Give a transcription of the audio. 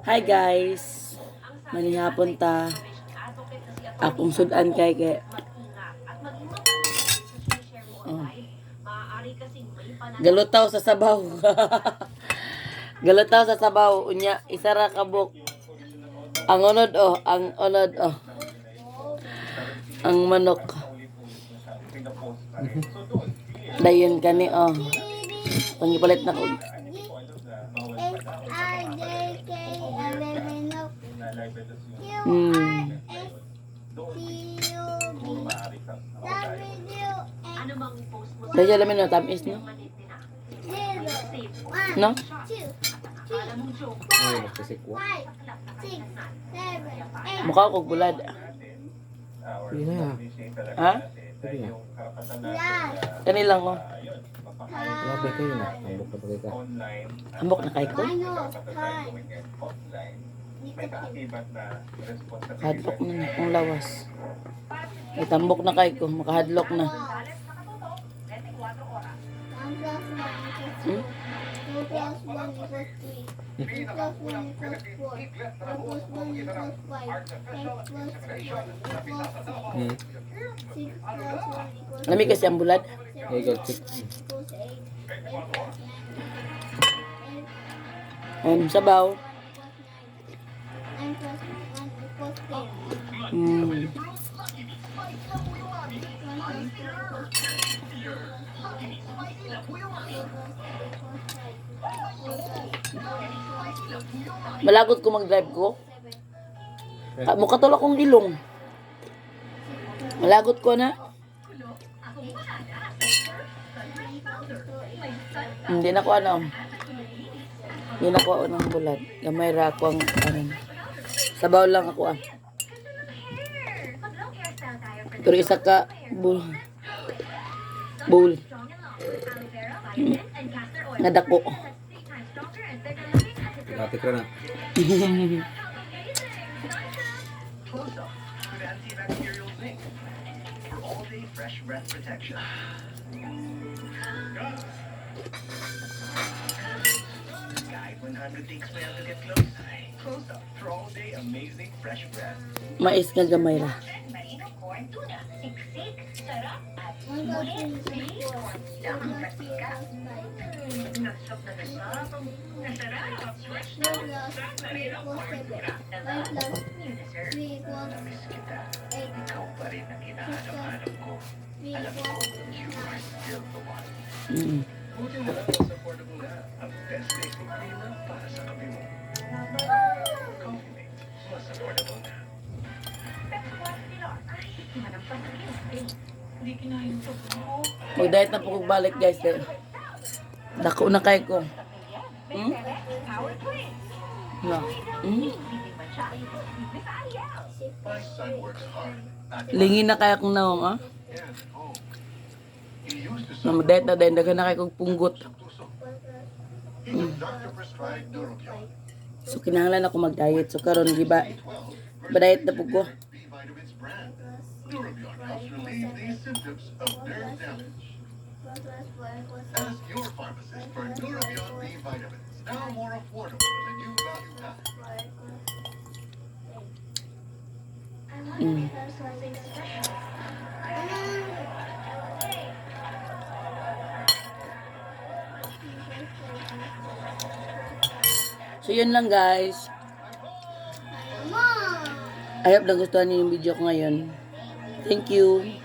Hi guys, manihapon ta. Akong sudan kay oh. Galutaw sa sabaw. Galutaw sa sabaw unya isara kabuk. Ang unod oh, ang unod oh. Ang manok. Dayon kani oh. Pangipalit na ko. Dahil alamin no, tamis no? No? Mukha ko bulad. Sige na. Ha? Sige na. Kanilang oh. Labi kayo na. Ambok na bagay ka. Hambok na kay ko. Hadlok na na kung lawas. Itambok na kay ko, makahadlok na. Hmm? Lamig kasi ang bulad. Ego chip. Sabaw. Malagod ko mag-drive ko. Mukha tulak kong ilong. Malagot ko na. Hindi na ko ano. Hindi na ko ng bulat. Gamay ra ko ang ano. Sabaw lang ako ah. Pero isa ka bowl. Nadako. Lapit ka na. Fresh breath protection. Guide 100 takes for to get close. Close up for all day amazing fresh breath. Mais nga gamay ra. Marino corn tuna. Siksik, sarap, at ngunit sweet corn. Ang patika. Nasok na nasap. Nasarap. Fresh na. Marino corn tuna. Nalang. Uniserve. Namiss kita. Ikaw pa rin ang hinahanap-hanap ko. Alam ko, you are still the one. Buti na lang mas affordable na. Ang best tasting creamer para sa kape mo. Coffee mate, mas affordable na. Mag-diet na po kong balik guys. Dako na kay ko. No. My son works hard. Lingin na kaya kong naong ah. And home. He used to Na mag-diet na dahil dagan na kay kong punggot. He was doctor prescribed Durobio. So kinahanglan ako mag-diet. So karon giba ba-diet na po ko. B vitamins brand. Durobio helps relieve these symptoms of nerve damage. Ask your pharmacist for Durobio B vitamins. Now more affordable than you value now. So yun lang guys. I hope nagustuhan niyo yung video ko ngayon. Thank you.